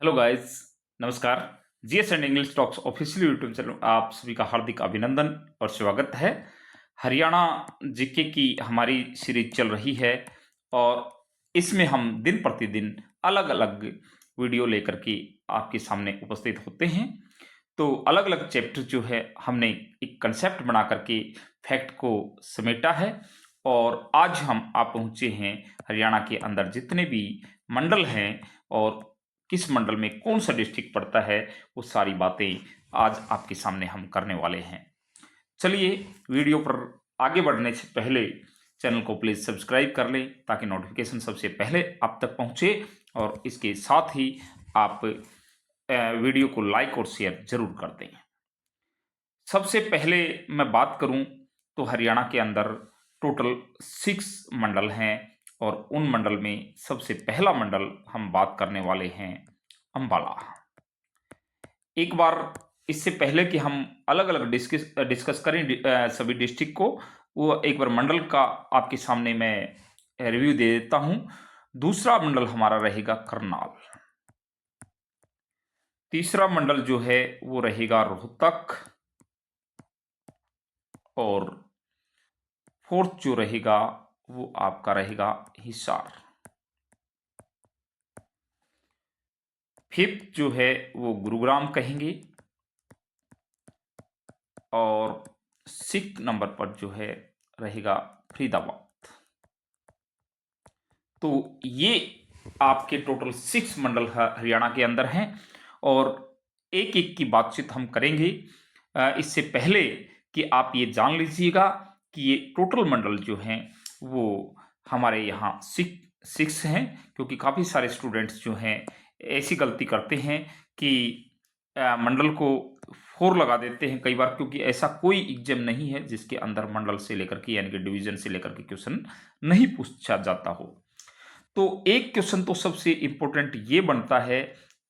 Hello guys, नमस्कार। GS and English talks official YouTube channel में आप सभी का हार्दिक अभिनंदन और स्वागत है। हरियाणा जीके की हमारी सीरीज चल रही है और इसमें हम दिन प्रतिदिन अलग-अलग वीडियो लेकर के आपके सामने उपस्थित होते हैं। तो अलग-अलग चैप्टर जो है हमने एक कंसेप्ट बना करके फैक्ट को समेटा है और आज हम आ पहुँचे हैं हरियाणा के अंदर जितने भी मंडल हैं और किस मंडल में कौन सा डिस्ट्रिक्ट पड़ता है, वो सारी बातें आज आपके सामने हम करने वाले हैं। चलिए वीडियो पर आगे बढ़ने से पहले चैनल को प्लीज़ सब्सक्राइब कर लें ताकि नोटिफिकेशन सबसे पहले आप तक पहुँचे और इसके साथ ही आप वीडियो को लाइक और शेयर ज़रूर कर दें। सबसे पहले मैं बात करूं तो हरियाणा के अंदर टोटल 6 मंडल हैं और उन मंडल में सबसे पहला मंडल हम बात करने वाले हैं अंबाला। एक बार इससे पहले कि हम अलग-अलग डिस्कस करें सभी डिस्ट्रिक्ट को, वो एक बार मंडल का आपके सामने मैं रिव्यू दे देता हूं। दूसरा मंडल हमारा रहेगा करनाल। तीसरा मंडल जो है वो रहेगा रोहतक और फोर्थ जो रहेगा वो आपका रहेगा हिसार। फिफ्थ जो है वो गुरुग्राम कहेंगे और सिक्स्थ नंबर पर जो है रहेगा फरीदाबाद। तो ये आपके टोटल 6 मंडल हरियाणा के अंदर हैं और एक एक की बातचीत हम करेंगे। इससे पहले कि आप ये जान लीजिएगा कि ये टोटल मंडल जो हैं वो हमारे यहाँ सिक्स हैं, क्योंकि काफ़ी सारे स्टूडेंट्स जो हैं ऐसी गलती करते हैं कि मंडल को 4 लगा देते हैं कई बार, क्योंकि ऐसा कोई एग्जाम नहीं है जिसके अंदर मंडल से लेकर के यानी कि डिवीजन से लेकर के क्वेश्चन नहीं पूछा जाता हो। तो एक क्वेश्चन तो सबसे इंपॉर्टेंट ये बनता है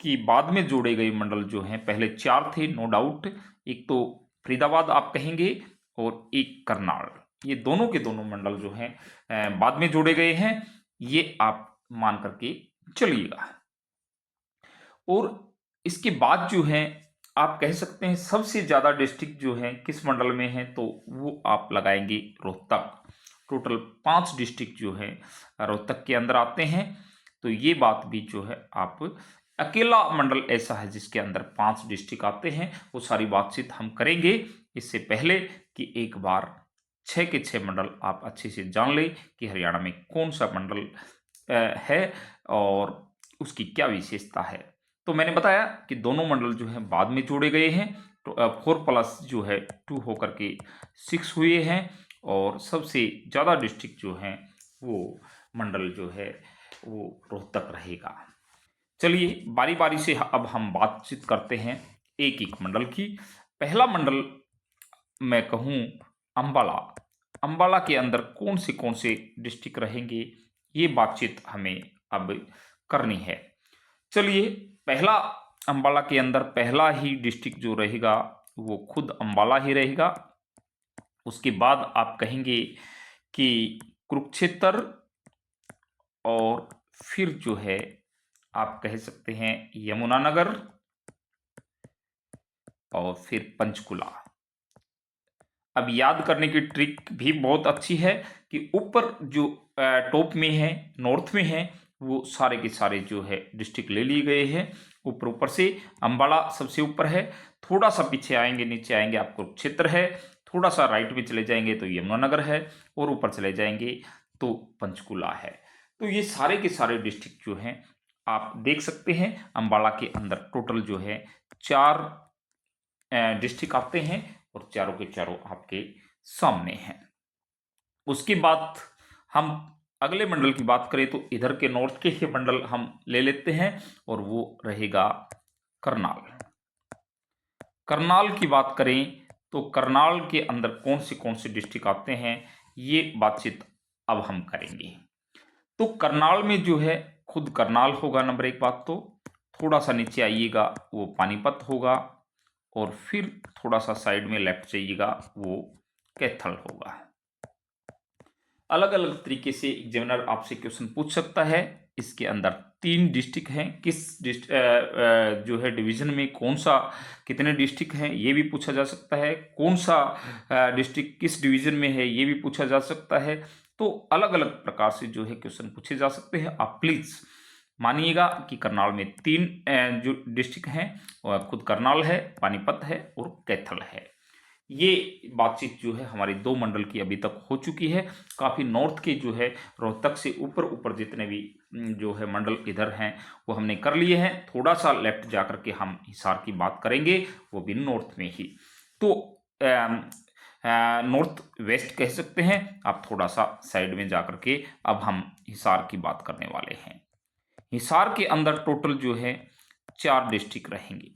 कि बाद में जोड़े गए मंडल जो हैं, पहले 4 थे नो डाउट। एक तो फरीदाबाद आप कहेंगे और एक करनाल, ये दोनों के दोनों मंडल जो हैं बाद में जोड़े गए हैं, ये आप मान करके चलिएगा। और इसके बाद जो है आप कह सकते हैं सबसे ज़्यादा डिस्ट्रिक्ट जो है किस मंडल में है, तो वो आप लगाएंगे रोहतक। टोटल 5 डिस्ट्रिक्ट जो है रोहतक के अंदर आते हैं। तो ये बात भी जो है आप अकेला मंडल ऐसा है जिसके अंदर 5 डिस्ट्रिक्ट आते हैं, वो सारी बातचीत हम करेंगे। इससे पहले कि एक बार 6 के 6 मंडल आप अच्छे से जान लें कि हरियाणा में कौन सा मंडल है और उसकी क्या विशेषता है। तो मैंने बताया कि दोनों मंडल जो हैं बाद में जोड़े गए हैं, तो 4 प्लस जो है 2 होकर के 6 हुए हैं और सबसे ज़्यादा डिस्ट्रिक्ट जो हैं वो मंडल जो है वो रोहतक रहेगा। चलिए बारी-बारी से अब हम बातचीत करते हैं एक-एक मंडल की। पहला मंडल मैं कहूँ अंबाला। अंबाला के अंदर कौन से डिस्ट्रिक्ट रहेंगे, ये बातचीत हमें अब करनी है। चलिए पहला अंबाला के अंदर पहला ही डिस्ट्रिक्ट जो रहेगा वो खुद अंबाला ही रहेगा। उसके बाद आप कहेंगे कि कुरुक्षेत्र और फिर जो है आप कह सकते हैं यमुनानगर और फिर पंचकुला। अब याद करने की ट्रिक भी बहुत अच्छी है कि ऊपर जो टॉप में है, नॉर्थ में है, वो सारे के सारे जो है डिस्ट्रिक्ट ले लिए गए हैं ऊपर ऊपर से। अंबाला सबसे ऊपर है, थोड़ा सा पीछे आएंगे, नीचे आएंगे आपको कुरुक्षेत्र है, थोड़ा सा राइट में चले जाएंगे तो यमुनानगर है और ऊपर चले जाएंगे तो पंचकुला है। तो ये सारे के सारे डिस्ट्रिक्ट जो हैं आप देख सकते हैं अंबाला के अंदर टोटल जो है 4 डिस्ट्रिक्ट आते हैं और चारों के चारों आपके सामने हैं। उसके बाद हम अगले मंडल की बात करें तो इधर के नॉर्थ के ही मंडल हम ले लेते हैं और वो रहेगा करनाल। करनाल की बात करें तो करनाल के अंदर कौन से डिस्ट्रिक्ट आते हैं, ये बातचीत अब हम करेंगे। तो करनाल में जो है खुद करनाल होगा नंबर 1 बात तो, थोड़ा सा नीचे आइएगा वो पानीपत होगा और फिर थोड़ा सा साइड में लेफ्ट जाइएगा वो कैथल होगा। अलग अलग तरीके से एग्जामिनर आपसे क्वेश्चन पूछ सकता है इसके अंदर 3 डिस्ट्रिक्ट हैं। जो है डिवीज़न में कौन सा कितने डिस्ट्रिक्ट हैं ये भी पूछा जा सकता है। कौन सा डिस्ट्रिक्ट किस डिवीज़न में है ये भी पूछा जा सकता है। तो अलग-अलग प्रकार से जो है क्वेश्चन पूछे जा सकते हैं। आप प्लीज़ मानिएगा कि करनाल में 3 जो डिस्ट्रिक्ट हैं, खुद करनाल है, पानीपत है और कैथल है। ये बातचीत जो है हमारी 2 मंडल की अभी तक हो चुकी है। काफ़ी नॉर्थ के जो है रोहतक से ऊपर जितने भी जो है मंडल इधर हैं वो हमने कर लिए हैं। थोड़ा-सा लेफ्ट जाकर के हम हिसार की बात करेंगे, वो भी नॉर्थ में ही। तो नॉर्थ वेस्ट कह सकते हैं। आप थोड़ा-सा साइड में जाकर के अब हम हिसार की बात करने वाले हैं। हिसार के अंदर टोटल जो है 4 डिस्ट्रिक्ट रहेंगे।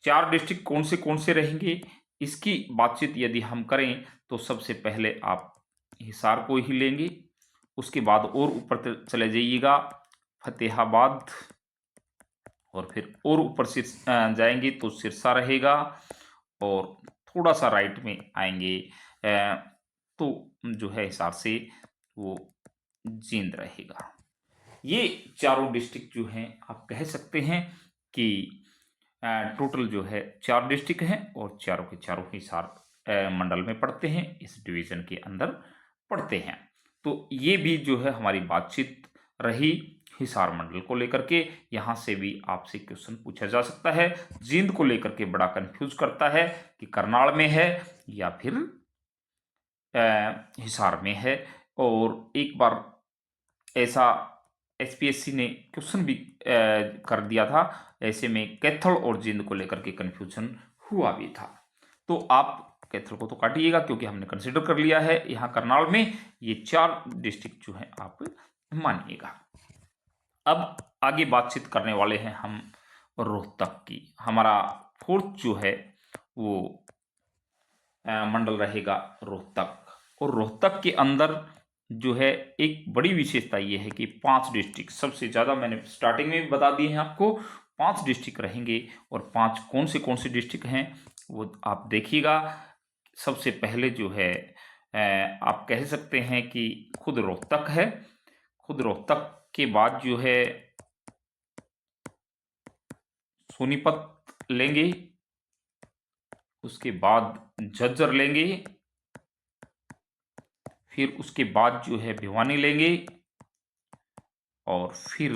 4 डिस्ट्रिक्ट कौन से रहेंगे, इसकी बातचीत यदि हम करें तो सबसे पहले आप हिसार को ही लेंगे। उसके बाद और ऊपर चले जाइएगा फतेहाबाद, और फिर और ऊपर से जाएंगे तो सिरसा रहेगा, और थोड़ा सा राइट में आएंगे तो जो है हिसार से वो जींद रहेगा। ये चारों डिस्ट्रिक्ट जो हैं आप कह सकते हैं कि टोटल जो है 4 डिस्ट्रिक्ट हैं, और चारों के चारों हिसार मंडल में पड़ते हैं, इस डिवीज़न के अंदर पड़ते हैं। तो ये भी जो है हमारी बातचीत रही हिसार मंडल को लेकर के। यहाँ से भी आपसे क्वेश्चन पूछा जा सकता है। जींद को लेकर के बड़ा कंफ्यूज करता है कि करनाल में है या फिर हिसार में है। और एक बार ऐसा एसपीएससी ने क्वेश्चन भी कर दिया था, ऐसे में कैथल और जींद को लेकर के कन्फ्यूजन हुआ भी था। तो आप कैथल को तो काटिएगा क्योंकि हमने कंसिडर कर लिया है। यहाँ करनाल में ये 4 डिस्ट्रिक्ट जो है आप मानिएगा। अब आगे बातचीत करने वाले हैं हम रोहतक की। हमारा 4th जो है वो मंडल रहेगा रोहतक। और रोहतक के अंदर जो है एक बड़ी विशेषता ये है कि 5 डिस्ट्रिक्ट, सबसे ज़्यादा मैंने स्टार्टिंग में भी बता दिए हैं आपको, 5 डिस्ट्रिक्ट रहेंगे। और 5 कौन से डिस्ट्रिक्ट हैं वो आप देखिएगा। सबसे पहले जो है आप कह सकते हैं कि खुद रोहतक है। खुद रोहतक के बाद जो है सोनीपत लेंगे, उसके बाद झज्जर लेंगे, फिर उसके बाद जो है भिवानी लेंगे, और फिर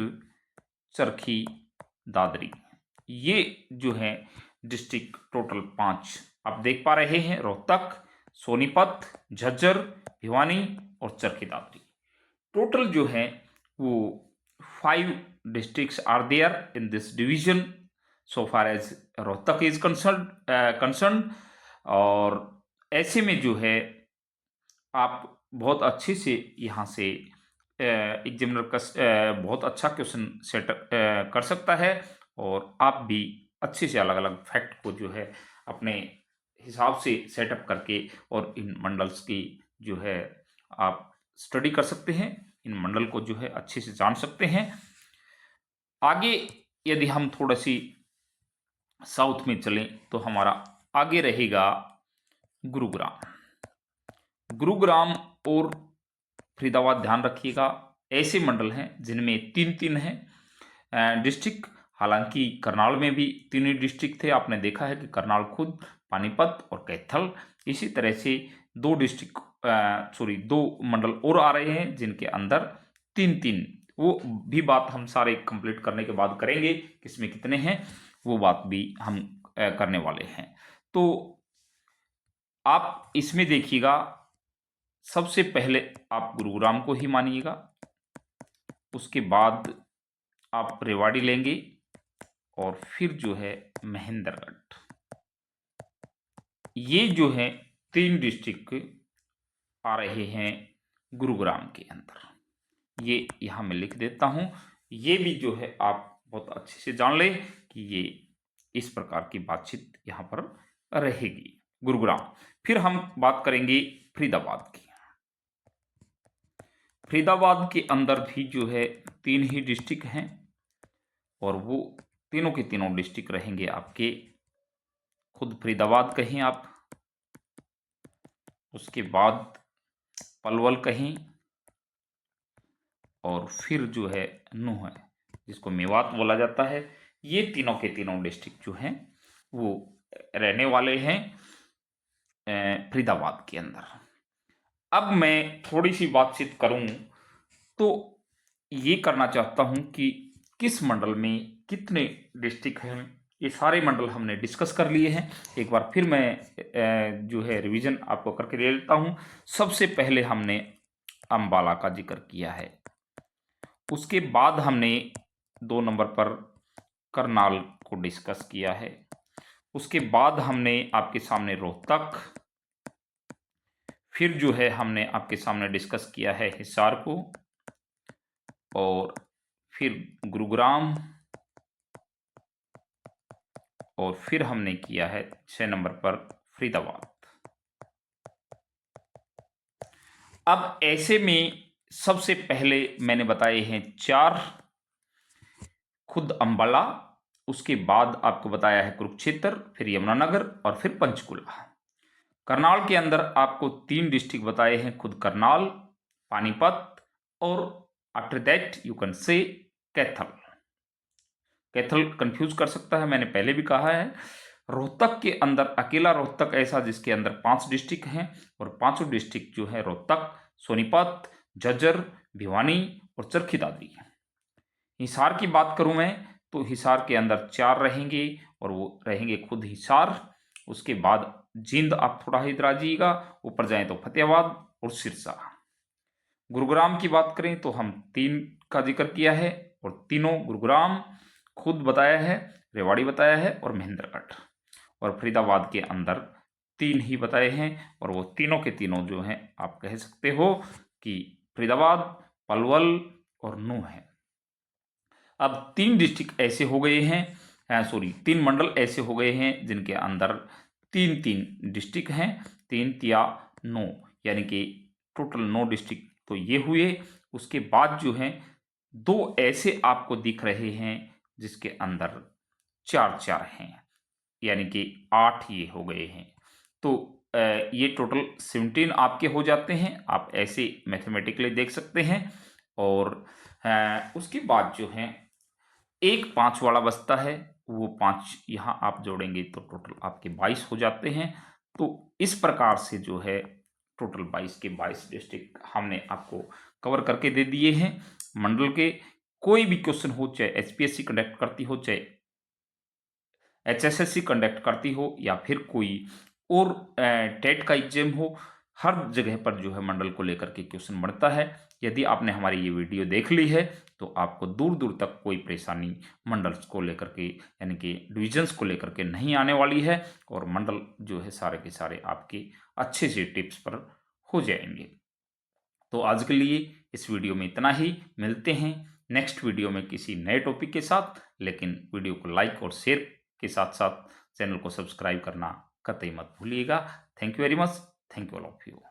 चरखी दादरी। ये जो है डिस्ट्रिक्ट टोटल 5 आप देख पा रहे हैं। रोहतक, सोनीपत, झज्जर, भिवानी और चरखी दादरी। टोटल जो है वो 5 districts are there in this division so far as Rohtak is concern. और ऐसे में जो है आप बहुत अच्छे से यहाँ से एग्जामिनर बहुत अच्छा क्वेश्चन सेट कर सकता है। और आप भी अच्छे से अलग अलग फैक्ट को जो है अपने हिसाब से सेटअप करके और इन मंडल्स की जो है आप स्टडी कर सकते हैं। इन मंडल को जो है अच्छे से जान सकते हैं। आगे यदि हम थोड़ा सी साउथ में चलें तो हमारा आगे रहेगा गुरुग्राम। गुरुग्राम और फरीदाबाद ध्यान रखिएगा, ऐसे मंडल हैं जिनमें 3 हैं डिस्ट्रिक्ट। हालांकि करनाल में भी 3 ही डिस्ट्रिक्ट थे। आपने देखा है कि करनाल खुद, पानीपत और कैथल। इसी तरह से 2 मंडल और आ रहे हैं जिनके अंदर 3 वो भी बात हम सारे कंप्लीट करने के बाद करेंगे, किसमें कितने हैं वो बात भी हम करने वाले हैं। तो आप इसमें देखिएगा, सबसे पहले आप गुरुग्राम को ही मानिएगा, उसके बाद आप रेवाड़ी लेंगे, और फिर जो है महेंद्रगढ़। ये जो है 3 डिस्ट्रिक्ट आ रहे हैं गुरुग्राम के अंदर। ये यहाँ मैं लिख देता हूँ। ये भी जो है आप बहुत अच्छे से जान लें कि ये इस प्रकार की बातचीत यहाँ पर रहेगी गुरुग्राम। फिर हम बात करेंगे फरीदाबाद की। फरीदाबाद के अंदर भी जो है 3 ही डिस्ट्रिक्ट हैं, और वो तीनों के तीनों डिस्ट्रिक्ट रहेंगे आपके खुद फरीदाबाद कहीं आप, उसके बाद पलवल कहीं, और फिर जो है नूह है, जिसको मेवात बोला जाता है। ये तीनों के तीनों डिस्ट्रिक्ट जो हैं वो रहने वाले हैं फरीदाबाद के अंदर। अब मैं थोड़ी सी बातचीत करूं तो ये करना चाहता हूं कि किस मंडल में कितने डिस्ट्रिक्ट हैं। ये सारे मंडल हमने डिस्कस कर लिए हैं। एक बार फिर मैं जो है रिवीजन आपको करके दे देता हूं। सबसे पहले हमने अंबाला का जिक्र किया है, उसके बाद हमने 2 नंबर पर करनाल को डिस्कस किया है, उसके बाद हमने आपके सामने रोहतक, फिर जो है हमने आपके सामने डिस्कस किया है हिसार को, और फिर गुरुग्राम, और फिर हमने किया है 6 नंबर पर फरीदाबाद। अब ऐसे में सबसे पहले मैंने बताए हैं 4, खुद अंबाला, उसके बाद आपको बताया है कुरुक्षेत्र, फिर यमुनानगर और फिर पंचकुला। करनाल के अंदर आपको 3 डिस्ट्रिक्ट बताए हैं, खुद करनाल, पानीपत और after that you can say Kaithal. Kaithal confuse कर सकता है, मैंने पहले भी कहा है। रोहतक के अंदर अकेला रोहतक ऐसा जिसके अंदर 5 डिस्ट्रिक्ट हैं, और 5 डिस्ट्रिक्ट जो है रोहतक, सोनीपत, झज्जर, भिवानी और चरखी दादरी। हिसार की बात करूं मैं तो हिसार के अंदर 4 रहेंगे, और वो रहेंगे खुद हिसार। उसके बाद जींद आप थोड़ा इधर आ जाइएगा, ऊपर जाएं तो फतेहाबाद और सिरसा। गुरुग्राम की बात करें तो हम 3 का जिक्र किया है, और तीनों गुरुग्राम खुद बताया है, रेवाड़ी बताया है और महेंद्रगढ़। और फरीदाबाद के अंदर 3 ही बताए हैं, और वो तीनों के तीनों जो हैं आप कह सकते हो कि फरीदाबाद, पलवल और नूह है। अब 3 डिस्ट्रिक्ट ऐसे हो गए हैं, सॉरी 3 मंडल ऐसे हो गए हैं जिनके अंदर 3-3 डिस्ट्रिक्ट हैं, 3 या 9, यानी कि टोटल 9 डिस्ट्रिक्ट तो ये हुए। उसके बाद जो हैं 2 ऐसे आपको दिख रहे हैं जिसके अंदर 4-4 हैं, यानी कि 8 ये हो गए हैं। तो ये टोटल 17 आपके हो जाते हैं, आप ऐसे मैथमेटिकली देख सकते हैं। और उसके बाद जो है एक 5 वाला बचता है, वो 5 यहाँ आप जोड़ेंगे तो टोटल आपके 22 हो जाते हैं। तो इस प्रकार से जो है टोटल 22 के 22 डिस्ट्रिक्ट हमने आपको कवर करके दे दिए हैं मंडल के। कोई भी क्वेश्चन हो, चाहे एचपीएससी कंडक्ट करती हो, चाहे एचएसएससी कंडक्ट करती हो, या फिर कोई और टेट का एग्जाम हो, हर जगह पर जो है मंडल को लेकर के क्वेश्चन बनता है। यदि आपने हमारी ये वीडियो देख ली है तो आपको दूर दूर तक कोई परेशानी मंडल्स को लेकर के, यानी कि डिविजन्स को लेकर के नहीं आने वाली है, और मंडल जो है सारे के सारे आपके अच्छे से टिप्स पर हो जाएंगे। तो आज के लिए इस वीडियो में इतना ही। मिलते हैं नेक्स्ट वीडियो में किसी नए टॉपिक के साथ, लेकिन वीडियो को लाइक और शेयर के साथ साथ चैनल को सब्सक्राइब करना कतई मत भूलिएगा। Thank you very much. Thank you all of you.